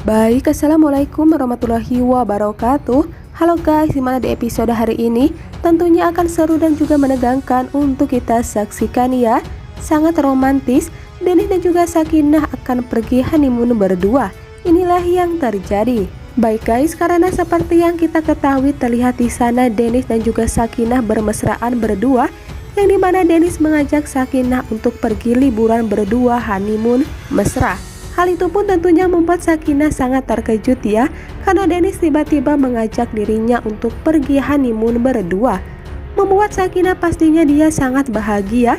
Baik, assalamualaikum warahmatullahi wabarakatuh. Halo guys, dimana di episode hari ini tentunya akan seru dan juga menegangkan untuk kita saksikan ya. Sangat romantis, Dennis dan juga Sakinah akan pergi honeymoon berdua. Inilah yang terjadi. Baik guys, karena seperti yang kita ketahui terlihat di sana Dennis dan juga Sakinah bermesraan berdua, yang dimana Dennis mengajak Sakinah untuk pergi liburan berdua honeymoon mesra. Hal itu pun tentunya membuat Sakinah sangat terkejut ya, karena Dennis tiba-tiba mengajak dirinya untuk pergi honeymoon berdua. Membuat Sakinah pastinya dia sangat bahagia,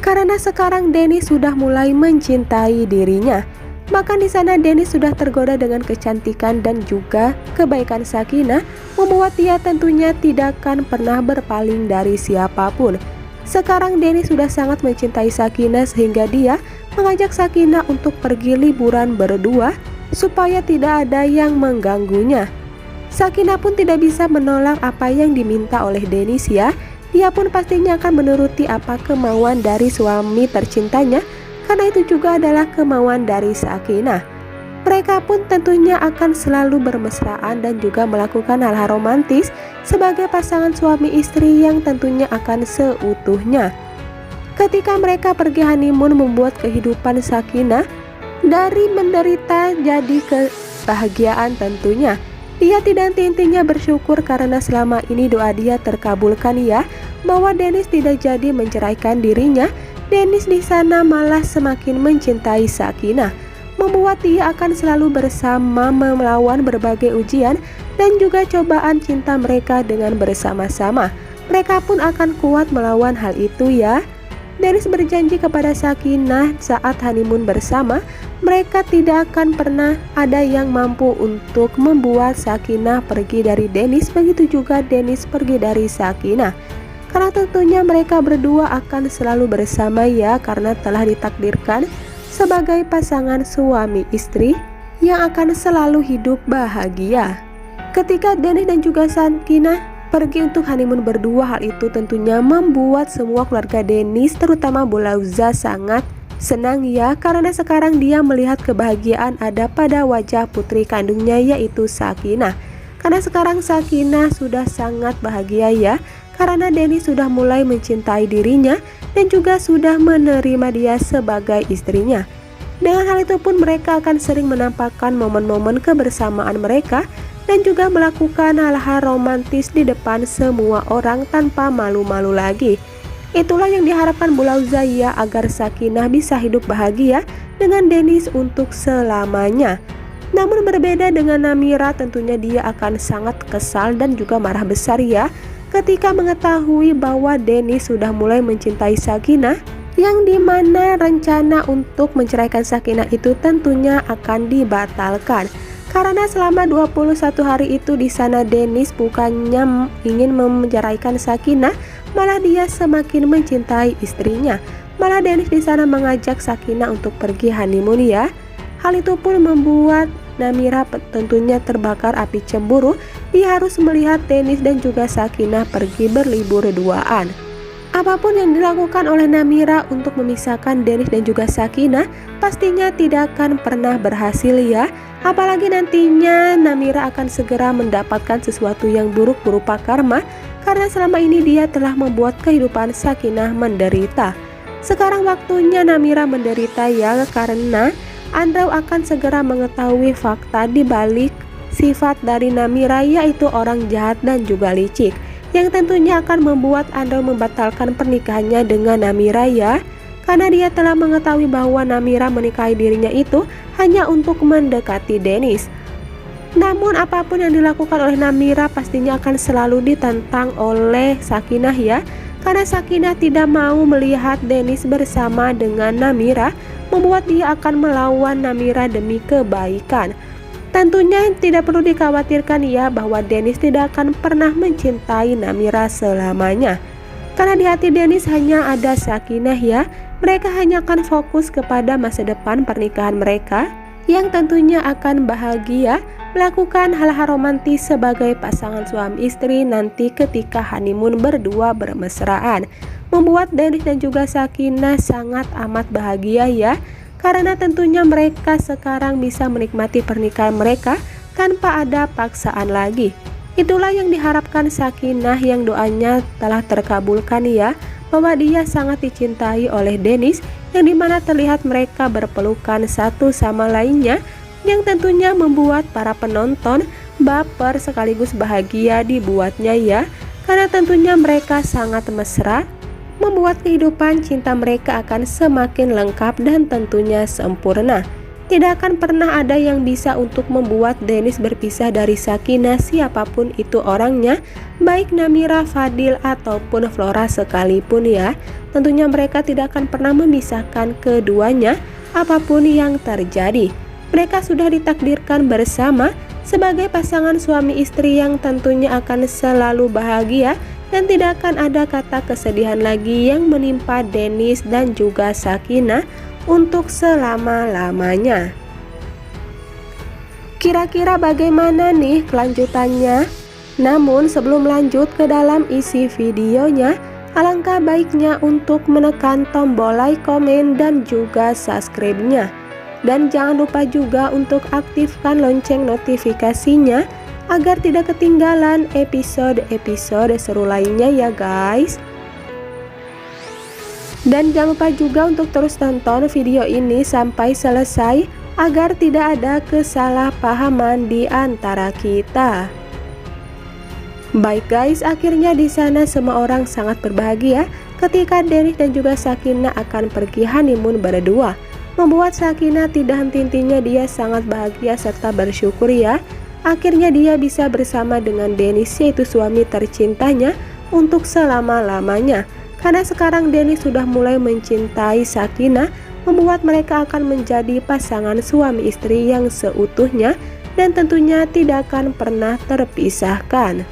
karena sekarang Dennis sudah mulai mencintai dirinya. Bahkan di sana Dennis sudah tergoda dengan kecantikan dan juga kebaikan Sakinah, membuat dia tentunya tidak akan pernah berpaling dari siapapun. Sekarang Dennis sudah sangat mencintai Sakinah sehingga dia mengajak Sakinah untuk pergi liburan berdua supaya tidak ada yang mengganggunya. Sakinah pun tidak bisa menolak apa yang diminta oleh Dennis ya. Dia pun pastinya akan menuruti apa kemauan dari suami tercintanya, karena itu juga adalah kemauan dari Sakinah. Mereka pun tentunya akan selalu bermesraan dan juga melakukan hal-hal romantis sebagai pasangan suami istri yang tentunya akan seutuhnya. Ketika mereka pergi honeymoon membuat kehidupan Sakinah dari menderita jadi kebahagiaan tentunya. Dia tidak henti-hentinya bersyukur karena selama ini doa dia terkabulkan ya, bahwa Dennis tidak jadi menceraikan dirinya. Dennis di sana malah semakin mencintai Sakinah, membuat dia akan selalu bersama melawan berbagai ujian dan juga cobaan cinta mereka dengan bersama-sama. Mereka pun akan kuat melawan hal itu ya. Dennis berjanji kepada Sakinah saat honeymoon bersama, mereka tidak akan pernah ada yang mampu untuk membuat Sakinah pergi dari Dennis, begitu juga Dennis pergi dari Sakinah. Karena tentunya mereka berdua akan selalu bersama ya, karena telah ditakdirkan sebagai pasangan suami istri yang akan selalu hidup bahagia. Ketika Dennis dan juga Sakinah pergi untuk honeymoon berdua, hal itu tentunya membuat semua keluarga Dennis terutama Bulauza sangat senang ya, karena sekarang dia melihat kebahagiaan ada pada wajah putri kandungnya yaitu Sakinah. Karena sekarang Sakinah sudah sangat bahagia ya, karena Dennis sudah mulai mencintai dirinya dan juga sudah menerima dia sebagai istrinya. Dengan hal itu pun mereka akan sering menampakkan momen-momen kebersamaan mereka dan juga melakukan hal-hal romantis di depan semua orang tanpa malu-malu lagi. Itulah yang diharapkan Bulauza ya, agar Sakinah bisa hidup bahagia dengan Dennis untuk selamanya. Namun berbeda dengan Namira, tentunya dia akan sangat kesal dan juga marah besar ya, ketika mengetahui bahwa Dennis sudah mulai mencintai Sakinah, yang dimana rencana untuk menceraikan Sakinah itu tentunya akan dibatalkan. Karena selama 21 hari itu di sana Dennis bukannya ingin menceraikan Sakinah, malah dia semakin mencintai istrinya. Malah Dennis di sana mengajak Sakinah untuk pergi honeymoon ya. Hal itu pun membuat Namira tentunya terbakar api cemburu. Dia harus melihat Dennis dan juga Sakinah pergi berlibur duaan. Apapun yang dilakukan oleh Namira untuk memisahkan Dennis dan juga Sakinah pastinya tidak akan pernah berhasil ya. Apalagi nantinya Namira akan segera mendapatkan sesuatu yang buruk berupa karma, karena selama ini dia telah membuat kehidupan Sakinah menderita. Sekarang waktunya Namira menderita ya, karena Andrew akan segera mengetahui fakta di balik sifat dari Namira, yaitu orang jahat dan juga licik, yang tentunya akan membuat Andrew membatalkan pernikahannya dengan Namira ya, karena dia telah mengetahui bahwa Namira menikahi dirinya itu hanya untuk mendekati Dennis. Namun apapun yang dilakukan oleh Namira pastinya akan selalu ditentang oleh Sakinah ya, karena Sakinah tidak mau melihat Dennis bersama dengan Namira, membuat dia akan melawan Namira demi kebaikan. Tentunya tidak perlu dikhawatirkan ya, bahwa Dennis tidak akan pernah mencintai Namira selamanya. Karena di hati Dennis hanya ada Sakinah ya. Mereka hanya akan fokus kepada masa depan pernikahan mereka, yang tentunya akan bahagia melakukan hal-hal romantis sebagai pasangan suami istri nanti ketika honeymoon berdua bermesraan. Membuat Dennis dan juga Sakinah sangat amat bahagia ya, karena tentunya mereka sekarang bisa menikmati pernikahan mereka tanpa ada paksaan lagi. Itulah yang diharapkan Sakinah, yang doanya telah terkabulkan ya, bahwa dia sangat dicintai oleh Dennis, yang dimana terlihat mereka berpelukan satu sama lainnya, yang tentunya membuat para penonton baper sekaligus bahagia dibuatnya ya, karena tentunya mereka sangat mesra, membuat kehidupan cinta mereka akan semakin lengkap dan tentunya sempurna. Tidak akan pernah ada yang bisa untuk membuat Dennis berpisah dari Sakinah, siapapun itu orangnya, baik Namira, Fadil ataupun Flora sekalipun ya. Tentunya mereka tidak akan pernah memisahkan keduanya apapun yang terjadi. Mereka sudah ditakdirkan bersama sebagai pasangan suami istri yang tentunya akan selalu bahagia, dan tidak akan ada kata kesedihan lagi yang menimpa Dennis dan juga Sakinah untuk selama-lamanya. Kira-kira bagaimana nih kelanjutannya? Namun sebelum lanjut ke dalam isi videonya, alangkah baiknya untuk menekan tombol like, komen, dan juga subscribe-nya. Dan jangan lupa juga untuk aktifkan lonceng notifikasinya agar tidak ketinggalan episode-episode seru lainnya ya guys. Dan jangan lupa juga untuk terus tonton video ini sampai selesai agar tidak ada kesalahpahaman di antara kita. Baik guys, akhirnya di sana semua orang sangat berbahagia ketika Dennis dan juga Sakinah akan pergi honeymoon berdua. Membuat Sakinah tidak henti-hentinya, dia sangat bahagia serta bersyukur ya. Akhirnya dia bisa bersama dengan Dennis, yaitu suami tercintanya, untuk selama-lamanya. Karena sekarang Dennis sudah mulai mencintai Sakinah, membuat mereka akan menjadi pasangan suami istri yang seutuhnya dan tentunya tidak akan pernah terpisahkan.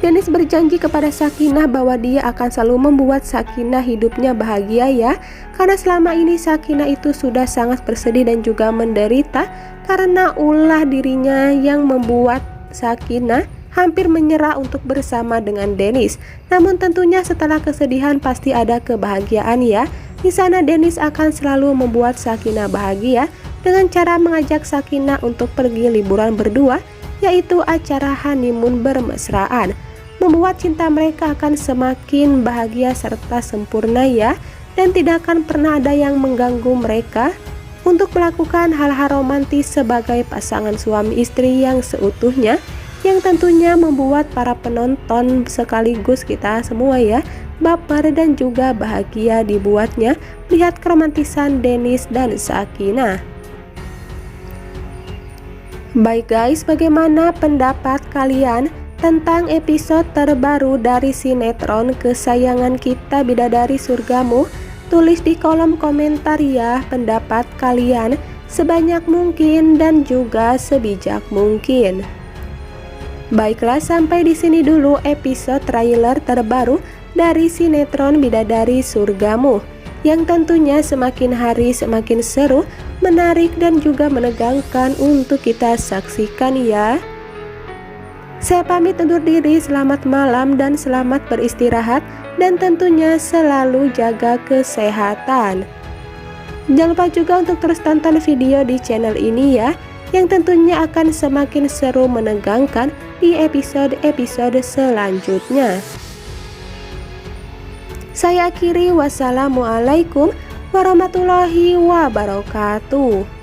Dennis berjanji kepada Sakinah bahwa dia akan selalu membuat Sakinah hidupnya bahagia ya, karena selama ini Sakinah itu sudah sangat bersedih dan juga menderita karena ulah dirinya yang membuat Sakinah hampir menyerah untuk bersama dengan Dennis. Namun tentunya setelah kesedihan pasti ada kebahagiaan ya. Di sana Dennis akan selalu membuat Sakinah bahagia dengan cara mengajak Sakinah untuk pergi liburan berdua, yaitu acara honeymoon bermesraan. Membuat cinta mereka akan semakin bahagia serta sempurna ya, dan tidak akan pernah ada yang mengganggu mereka untuk melakukan hal-hal romantis sebagai pasangan suami istri yang seutuhnya, yang tentunya membuat para penonton sekaligus kita semua ya baper dan juga bahagia dibuatnya lihat keromantisan Dennis dan Sakinah. Baik guys, bagaimana pendapat kalian tentang episode terbaru dari sinetron kesayangan kita Bidadari Surgamu? Tulis di kolom komentar ya pendapat kalian sebanyak mungkin dan juga sebijak mungkin. Baiklah, sampai di sini dulu episode trailer terbaru dari sinetron Bidadari Surgamu, yang tentunya semakin hari semakin seru, menarik dan juga menegangkan untuk kita saksikan ya. Saya pamit undur diri, selamat malam dan selamat beristirahat, dan tentunya selalu jaga kesehatan. Jangan lupa juga untuk terus tonton video di channel ini ya, yang tentunya akan semakin seru menegangkan di episode-episode selanjutnya. Saya akhiri, wassalamualaikum warahmatullahi wabarakatuh.